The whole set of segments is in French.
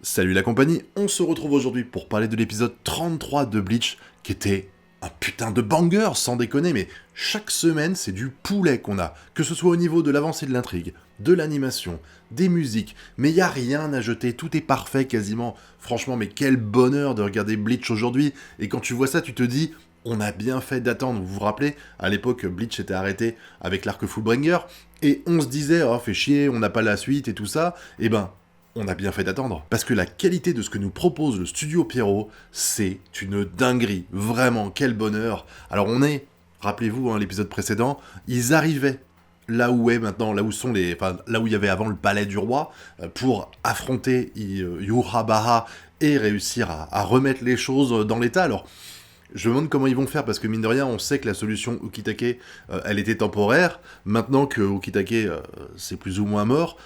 Salut la compagnie, on se retrouve aujourd'hui pour parler de l'épisode 33 de Bleach, qui était un putain de banger, sans déconner, mais chaque semaine c'est du poulet qu'on a, que ce soit au niveau de l'avancée de l'intrigue, de l'animation, des musiques, mais y a rien à jeter, tout est parfait quasiment. Franchement, mais quel bonheur de regarder Bleach aujourd'hui, et quand tu vois ça tu te dis... On a bien fait d'attendre, vous vous rappelez, à l'époque Bleach était arrêté avec l'arc Fullbringer, et on se disait, oh fait chier, on n'a pas la suite et tout ça, et ben, on a bien fait d'attendre. Parce que la qualité de ce que nous propose le studio Pierrot, c'est une dinguerie, vraiment, quel bonheur. Alors on est, rappelez-vous, hein, l'épisode précédent, ils arrivaient là où est maintenant, là où sont les, enfin, là où il y avait avant le palais du roi, pour affronter Yurabaha et réussir à remettre les choses dans l'état. Alors, je me demande comment ils vont faire, parce que mine de rien, on sait que la solution Ukitake, elle était temporaire. Maintenant que Ukitake, c'est plus ou moins mort,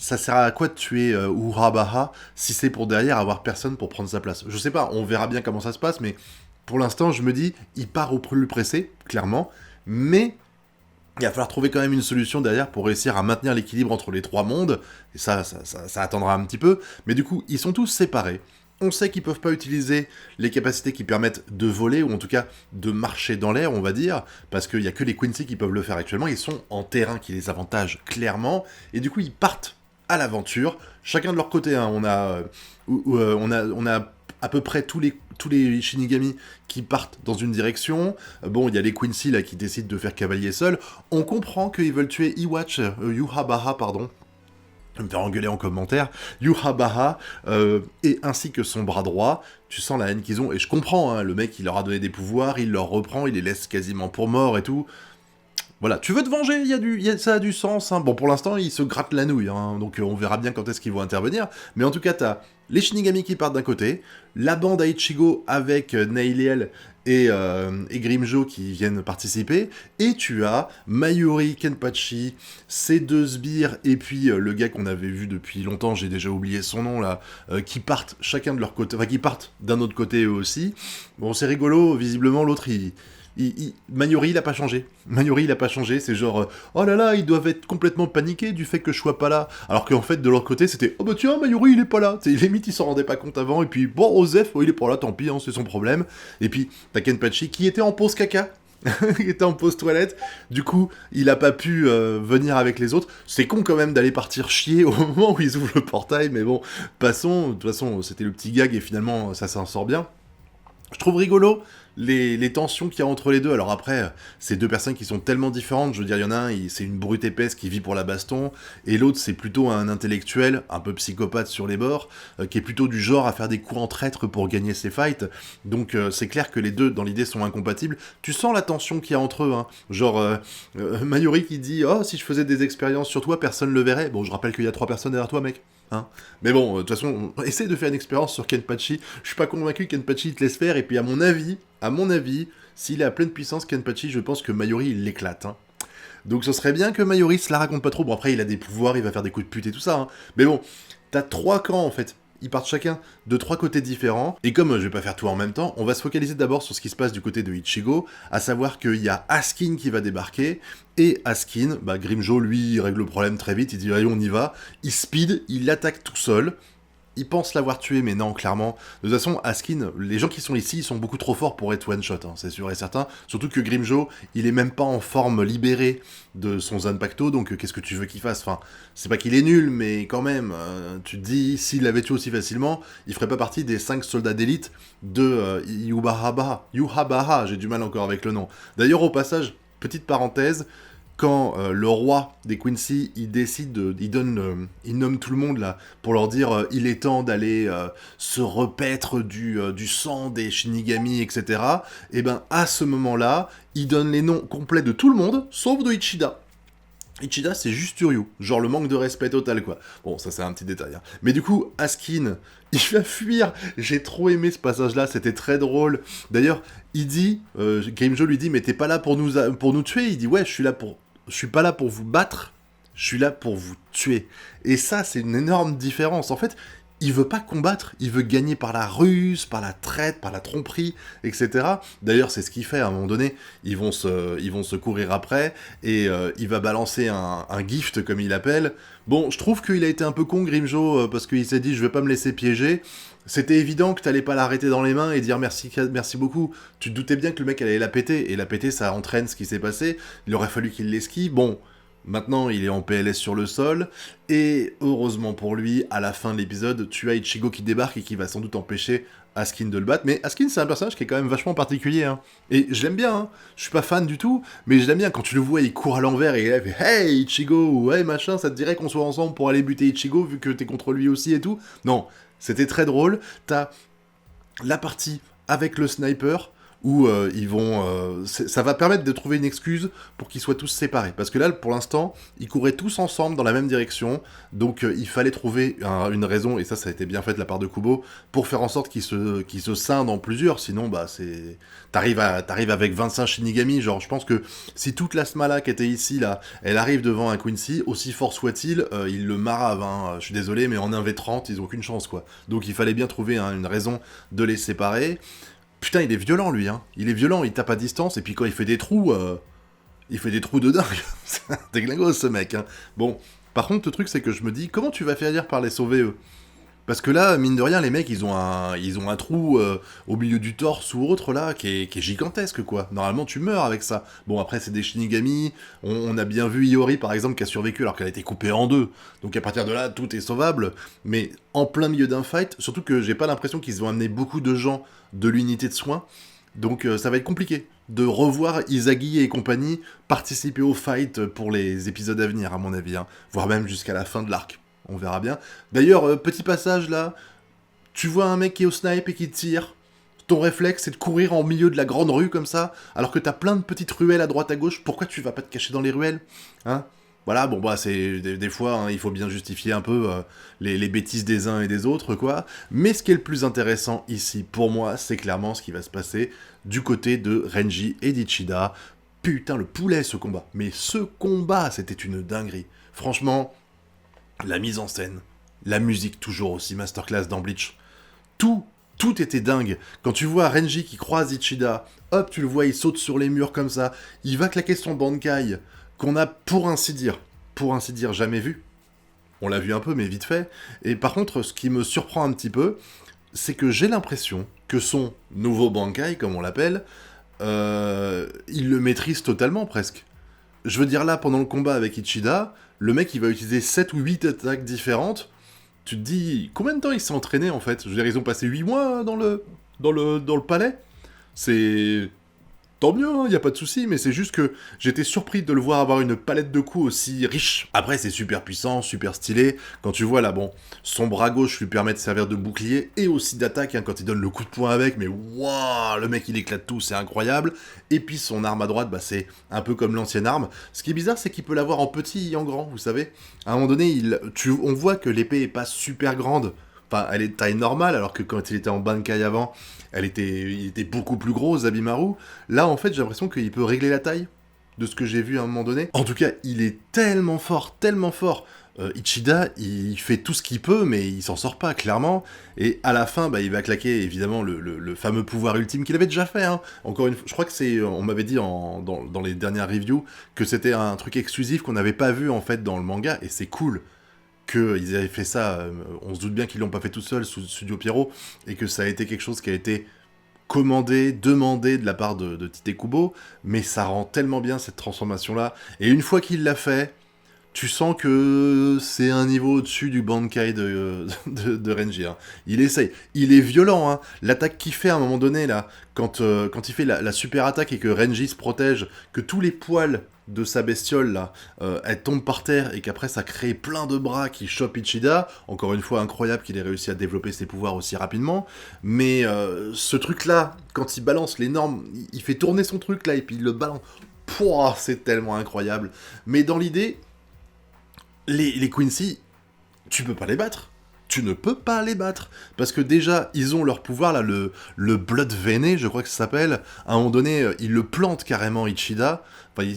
ça sert à quoi de tuer Urabaha si c'est pour derrière avoir personne pour prendre sa place? Je sais pas, on verra bien comment ça se passe, mais pour l'instant, je me dis, il part au plus pressé, clairement, mais il va falloir trouver quand même une solution derrière pour réussir à maintenir l'équilibre entre les trois mondes, et ça attendra un petit peu, mais du coup, ils sont tous séparés. On sait qu'ils peuvent pas utiliser les capacités qui permettent de voler, ou en tout cas de marcher dans l'air, on va dire, parce qu'il y a que les Quincy qui peuvent le faire actuellement, ils sont en terrain qui les avantage clairement, et du coup ils partent à l'aventure, chacun de leur côté, hein. On a à peu près tous les Shinigami qui partent dans une direction. Bon, il y a les Quincy là qui décident de faire cavalier seul. On comprend qu'ils veulent tuer Yurabaha, pardon. Je vais me faire engueuler en commentaire. Yurabaha, et ainsi que son bras droit. Tu sens la haine qu'ils ont, et je comprends, hein, le mec il leur a donné des pouvoirs, il leur reprend, il les laisse quasiment pour morts et tout. Voilà, tu veux te venger, ça a du sens. Hein. Bon, pour l'instant, ils se grattent la nouille, hein, donc on verra bien quand est-ce qu'ils vont intervenir. Mais en tout cas, t'as les Shinigami qui partent d'un côté, la bande à Ichigo avec Neiliel et Grimjo qui viennent participer, et tu as Mayuri, Kenpachi, ces deux sbires, et puis le gars qu'on avait vu depuis longtemps, j'ai déjà oublié son nom là, qui partent chacun de leur côté, enfin qui partent d'un autre côté eux aussi. Bon, c'est rigolo, visiblement l'autre Mayuri, il a pas changé. Mayuri, il a pas changé. C'est genre, oh là là, ils doivent être complètement paniqués du fait que je sois pas là. Alors qu'en fait, de leur côté, c'était, oh bah tiens, Mayuri, il est pas là. T'sais, limite, ils s'en rendaient pas compte avant. Et puis, bon, Osef, oh, il est pas là, tant pis, hein, c'est son problème. Et puis, t'as Kenpachi qui était en pause caca. Il était en pause toilette. Du coup, il a pas pu venir avec les autres. C'est con quand même d'aller partir chier au moment où ils ouvrent le portail. Mais bon, passons. De toute façon, c'était le petit gag et finalement, ça s'en sort bien. Je trouve rigolo les tensions qu'il y a entre les deux. Alors après, c'est deux personnes qui sont tellement différentes. Je veux dire, il y en a un, c'est une brute épaisse qui vit pour la baston, et l'autre, c'est plutôt un intellectuel, un peu psychopathe sur les bords, qui est plutôt du genre à faire des coups en traître pour gagner ses fights. Donc c'est clair que les deux, dans l'idée, sont incompatibles. Tu sens la tension qu'il y a entre eux. Hein. Genre, Mayuri qui dit « Oh, si je faisais des expériences sur toi, personne le verrait. » Bon, je rappelle qu'il y a 3 personnes derrière toi, mec. Hein, mais bon, de toute façon, essaye de faire une expérience sur Kenpachi. Je suis pas convaincu que Kenpachi te laisse faire, et puis à mon avis, s'il est à pleine puissance, Kenpachi, je pense que Mayuri, il l'éclate. Hein. Donc ce serait bien que Mayuri se la raconte pas trop. Bon, après, il a des pouvoirs, il va faire des coups de pute et tout ça. Hein. Mais bon, t'as 3 camps, en fait. Ils partent chacun de 3 côtés différents, et comme je vais pas faire tout en même temps, on va se focaliser d'abord sur ce qui se passe du côté de Ichigo, à savoir qu'il y a Askin qui va débarquer, et Askin, Grimjo, lui, il règle le problème très vite, il dit « Allez, on y va », il speed, il l'attaque tout seul, il pense l'avoir tué, mais non, clairement. De toute façon, Askin, les gens qui sont ici, ils sont beaucoup trop forts pour être one-shot, hein, c'est sûr et certain. Surtout que Grimjo, il est même pas en forme libérée de son Zanpakuto, donc qu'est-ce que tu veux qu'il fasse? Enfin, c'est pas qu'il est nul, mais quand même, tu te dis, s'il l'avait tué aussi facilement, il ferait pas partie des 5 soldats d'élite de Yurabaha, j'ai du mal encore avec le nom. D'ailleurs, au passage, petite parenthèse, quand le roi des Quincy, il nomme tout le monde là, pour leur dire il est temps d'aller se repaître du sang des Shinigami, etc. Et ben à ce moment-là, il donne les noms complets de tout le monde, sauf de Ichida. Ichida, c'est juste Uryu, genre le manque de respect total, quoi. Bon, ça c'est un petit détail. Hein. Mais du coup, Askin, il va fuir. J'ai trop aimé ce passage-là, c'était très drôle. D'ailleurs, il dit, Grimjo lui dit, mais t'es pas là pour nous tuer. Il dit, ouais, je suis pas là pour vous battre, je suis là pour vous tuer. Et ça, c'est une énorme différence. En fait, il veut pas combattre, il veut gagner par la ruse, par la traite, par la tromperie, etc. D'ailleurs, c'est ce qu'il fait, à un moment donné, ils vont se courir après, et il va balancer un gift, comme il appelle. Bon, je trouve qu'il a été un peu con, Grimjo, parce qu'il s'est dit, je vais pas me laisser piéger. C'était évident que t'allais pas l'arrêter dans les mains et dire merci, merci beaucoup. Tu te doutais bien que le mec allait la péter, et la péter, ça entraîne ce qui s'est passé. Il aurait fallu qu'il l'esquive. Bon, maintenant, il est en PLS sur le sol, et heureusement pour lui, à la fin de l'épisode, tu as Ichigo qui débarque et qui va sans doute empêcher Askin de le battre. Mais Askin, c'est un personnage qui est quand même vachement particulier, hein. Et je l'aime bien, hein. Je suis pas fan du tout, mais je l'aime bien. Quand tu le vois, il court à l'envers et il fait « Hey, Ichigo !» ou « Hey, machin, ça te dirait qu'on soit ensemble pour aller buter Ichigo, vu que t'es contre lui aussi et tout ?» Non, c'était très drôle. T'as la partie avec le sniper, où ça va permettre de trouver une excuse pour qu'ils soient tous séparés. Parce que là, pour l'instant, ils couraient tous ensemble dans la même direction, donc il fallait trouver une raison, et ça a été bien fait de la part de Kubo, pour faire en sorte qu'ils se scindent en plusieurs, sinon, bah, t'arrives avec 25 Shinigami, genre, je pense que si toute la Smala qui était ici, là, elle arrive devant un Quincy, aussi fort soit-il, ils le maravent, hein. Je suis désolé, mais en 1v30, ils ont aucune chance, quoi. Donc il fallait bien trouver une raison de les séparer. Putain, il est violent, lui, hein. Il est violent, il tape à distance, et puis quand il fait des trous de dingue. C'est un déglingos, ce mec, hein. Bon, par contre, le truc, c'est que je me dis, comment tu vas finir par les sauver, eux? Parce que là, mine de rien, les mecs, ils ont un trou au milieu du torse ou autre, là, qui est gigantesque, quoi. Normalement, tu meurs avec ça. Bon, après, c'est des Shinigami. On a bien vu Iori, par exemple, qui a survécu alors qu'elle a été coupée en deux. Donc, à partir de là, tout est sauvable. Mais en plein milieu d'un fight, surtout que j'ai pas l'impression qu'ils ont amené beaucoup de gens de l'unité de soins. Donc, ça va être compliqué de revoir Izagi et compagnie participer au fight pour les épisodes à venir, à mon avis, hein. Voire même jusqu'à la fin de l'arc. On verra bien. D'ailleurs, petit passage là, tu vois un mec qui est au snipe et qui tire, ton réflexe c'est de courir en milieu de la grande rue comme ça, alors que t'as plein de petites ruelles à droite à gauche, pourquoi tu vas pas te cacher dans les ruelles? Hein? Voilà, bon bah c'est des fois, hein, il faut bien justifier un peu les bêtises des uns et des autres, quoi. Mais ce qui est le plus intéressant ici, pour moi, c'est clairement ce qui va se passer du côté de Renji et d'Ichida. Putain, le poulet, ce combat. Mais ce combat, c'était une dinguerie. Franchement, la mise en scène, la musique toujours aussi masterclass dans Bleach. Tout était dingue. Quand tu vois Renji qui croise Ichida, hop, tu le vois, il saute sur les murs comme ça, il va claquer son Bankai, qu'on a pour ainsi dire, jamais vu. On l'a vu un peu, mais vite fait. Et par contre, ce qui me surprend un petit peu, c'est que j'ai l'impression que son nouveau Bankai, comme on l'appelle, il le maîtrise totalement presque. Je veux dire là, pendant le combat avec Ichida, le mec il va utiliser 7 ou 8 attaques différentes. Tu te dis, combien de temps il s'est entraîné en fait? Je veux dire, ils ont passé 8 mois dans le palais. C'est... Tant mieux, hein, y a pas de souci, mais c'est juste que j'étais surpris de le voir avoir une palette de coups aussi riche. Après, c'est super puissant, super stylé. Quand tu vois là, bon, son bras gauche lui permet de servir de bouclier et aussi d'attaque hein, quand il donne le coup de poing avec, mais waouh, le mec il éclate tout, c'est incroyable. Et puis son arme à droite, bah c'est un peu comme l'ancienne arme. Ce qui est bizarre, c'est qu'il peut l'avoir en petit et en grand, vous savez. À un moment donné, on voit que l'épée est pas super grande. Enfin, elle est de taille normale, alors que quand il était en Bankai avant, il était beaucoup plus gros, Zabimaru. Là, en fait, j'ai l'impression qu'il peut régler la taille de ce que j'ai vu à un moment donné. En tout cas, il est tellement fort, tellement fort. Ichida, il fait tout ce qu'il peut, mais il s'en sort pas, clairement. Et à la fin, bah, il va claquer, évidemment, le fameux pouvoir ultime qu'il avait déjà fait. Hein. Encore une fois, je crois que on m'avait dit dans les dernières reviews que c'était un truc exclusif qu'on n'avait pas vu, en fait, dans le manga, et c'est cool qu'ils avaient fait ça, on se doute bien qu'ils l'ont pas fait tout seul sous Studio Pierrot, et que ça a été quelque chose qui a été commandé, demandé de la part de Tite Kubo, mais ça rend tellement bien cette transformation-là, et une fois qu'il l'a fait, tu sens que c'est un niveau au-dessus du Bankai de Renji. Hein. Il essaye. Il est violent. Hein. L'attaque qu'il fait à un moment donné, là, quand il fait la super attaque et que Renji se protège, que tous les poils de sa bestiole, là, elle tombe par terre et qu'après ça crée plein de bras qui chopent Ichida. Encore une fois, incroyable qu'il ait réussi à développer ses pouvoirs aussi rapidement. Mais ce truc-là, quand il balance l'énorme... Il fait tourner son truc, là, et puis il le balance... Pouah, c'est tellement incroyable. Mais dans l'idée... Les Quincy, tu peux pas les battre. Tu ne peux pas les battre. Parce que déjà, ils ont leur pouvoir, là, le Blood Veiné, je crois que ça s'appelle. À un moment donné, ils le plantent carrément, Ichida. Enfin,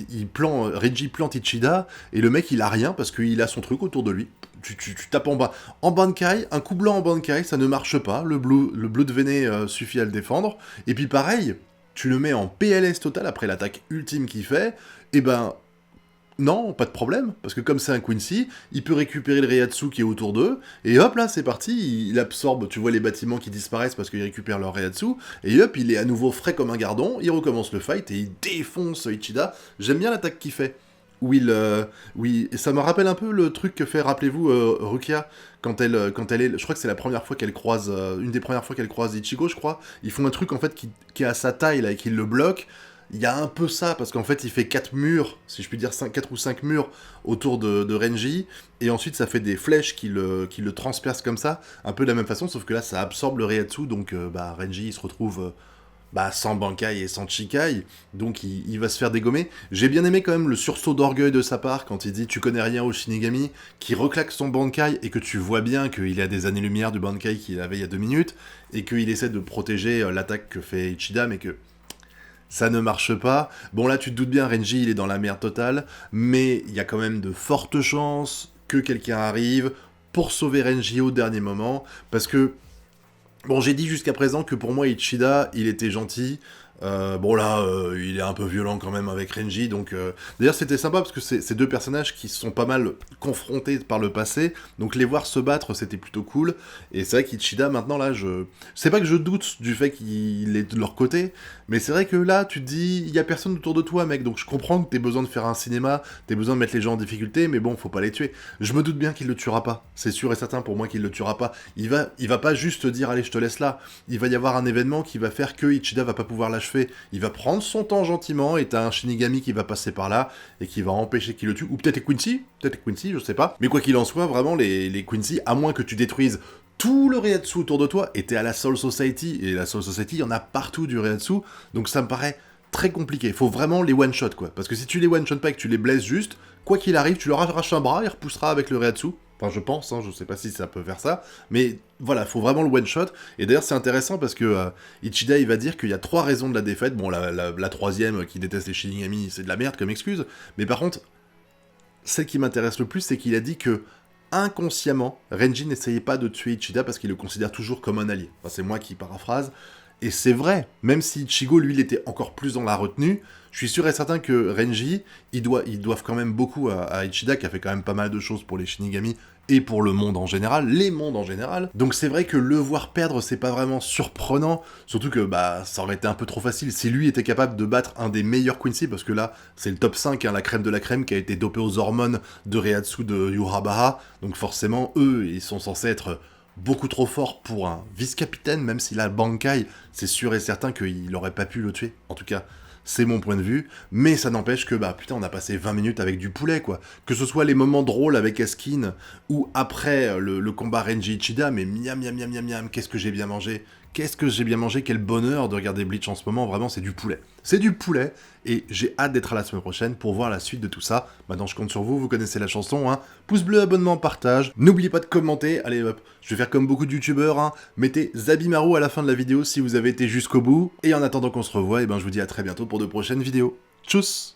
Reggie plante Ichida, et le mec, il a rien, parce qu'il a son truc autour de lui. tu tapes en bas. En Bankai, un coup blanc en Bankai, ça ne marche pas, le Blood Vené suffit à le défendre, et puis pareil, tu le mets en PLS total après l'attaque ultime qu'il fait, et ben... Non, pas de problème, parce que comme c'est un Quincy, il peut récupérer le Reiatsu qui est autour d'eux, et hop là, c'est parti, il absorbe, tu vois les bâtiments qui disparaissent parce qu'ils récupèrent leur Reiatsu, et hop, il est à nouveau frais comme un gardon, il recommence le fight, et il défonce Ichida. J'aime bien l'attaque qu'il fait. Oui, et ça me rappelle un peu le truc que fait, rappelez-vous, Rukia, quand elle est, je crois que c'est la première fois qu'elle croise, une des premières fois qu'elle croise Ichigo, je crois, ils font un truc en fait qui est à sa taille, là, et qui le bloque. Il y a un peu ça, parce qu'en fait, il fait 4 murs, si je puis dire 4 ou 5 murs autour de Renji, et ensuite ça fait des flèches qui le transpercent comme ça, un peu de la même façon, sauf que là, ça absorbe le Reiatsu, donc Renji, il se retrouve sans Bankai et sans Chikai, donc il va se faire dégommer. J'ai bien aimé quand même le sursaut d'orgueil de sa part, quand il dit « tu connais rien au Shinigami », qui reclaque son Bankai, et que tu vois bien qu'il est à des années-lumière du Bankai qu'il avait il y a 2 minutes, et qu'il essaie de protéger l'attaque que fait Ichida, mais que... ça ne marche pas. Bon là tu te doutes bien, Renji il est dans la merde totale, mais il y a quand même de fortes chances que quelqu'un arrive pour sauver Renji au dernier moment, parce que, bon j'ai dit jusqu'à présent que pour moi Ichida il était gentil, bon là, il est un peu violent quand même avec Renji, donc... D'ailleurs, c'était sympa, parce que c'est deux personnages qui se sont pas mal confrontés par le passé, donc les voir se battre, c'était plutôt cool, et c'est vrai qu'Ichida, maintenant, là, c'est pas que je doute du fait qu'il est de leur côté, mais c'est vrai que là, tu te dis, il y a personne autour de toi, mec, donc je comprends que t'aies besoin de faire un cinéma, t'aies besoin de mettre les gens en difficulté, mais bon, faut pas les tuer. Je me doute bien qu'il le tuera pas, c'est sûr et certain pour moi qu'il le tuera pas. Il va pas juste te dire, allez, je te laisse là. Il va y avoir un événement qui va faire que Ichida va pas pouvoir l'achever. Il va prendre son temps gentiment, et t'as un Shinigami qui va passer par là, et qui va empêcher qu'il le tue, ou peut-être Quincy, je sais pas. Mais quoi qu'il en soit, vraiment, les Quincy, à moins que tu détruises tout le Reiatsu autour de toi, et t'es à la Soul Society, et la Soul Society, il y en a partout du Reiatsu, donc ça me paraît très compliqué. Faut vraiment les one-shot, quoi. Parce que si tu les one-shot pas et que tu les blesses juste, quoi qu'il arrive, tu leur arraches un bras, il repoussera avec le Reiatsu. Enfin, je pense, hein, je sais pas si ça peut faire ça, mais voilà, faut vraiment le one-shot. Et d'ailleurs, c'est intéressant parce que Ichida, il va dire qu'il y a 3 raisons de la défaite. Bon, la troisième, qui déteste les Shinigami, c'est de la merde comme excuse. Mais par contre, celle qui m'intéresse le plus, c'est qu'il a dit que, inconsciemment, Renji n'essayait pas de tuer Ichida parce qu'il le considère toujours comme un allié. Enfin, c'est moi qui paraphrase. Et c'est vrai, même si Ichigo, lui, il était encore plus dans la retenue, je suis sûr et certain que Renji, ils doivent quand même beaucoup à Ichida, qui a fait quand même pas mal de choses pour les Shinigami, et pour le monde en général, les mondes en général. Donc c'est vrai que le voir perdre, c'est pas vraiment surprenant, surtout que ça aurait été un peu trop facile si lui était capable de battre un des meilleurs Quincy, parce que là, c'est le top 5, hein, la crème de la crème, qui a été dopé aux hormones de Reiatsu de Yurabaha, donc forcément, eux, ils sont censés être beaucoup trop forts pour un vice-capitaine, même s'il a Bankai, c'est sûr et certain qu'il aurait pas pu le tuer, en tout cas... c'est mon point de vue, mais ça n'empêche que, putain, on a passé 20 minutes avec du poulet, quoi. Que ce soit les moments drôles avec Eskin, ou après le combat Renji-Ichida, mais miam, miam, miam, miam, miam, qu'est-ce que j'ai bien mangé. Qu'est-ce que j'ai bien mangé, quel bonheur de regarder Bleach en ce moment, vraiment, c'est du poulet. C'est du poulet, et j'ai hâte d'être à la semaine prochaine pour voir la suite de tout ça. Maintenant, je compte sur vous, vous connaissez la chanson, hein. Pouce bleu, abonnement, partage. N'oubliez pas de commenter, allez hop, je vais faire comme beaucoup de youtubeurs, hein. Mettez Zabimaru à la fin de la vidéo si vous avez été jusqu'au bout. Et en attendant qu'on se revoie, je vous dis à très bientôt pour de prochaines vidéos. Tchuss!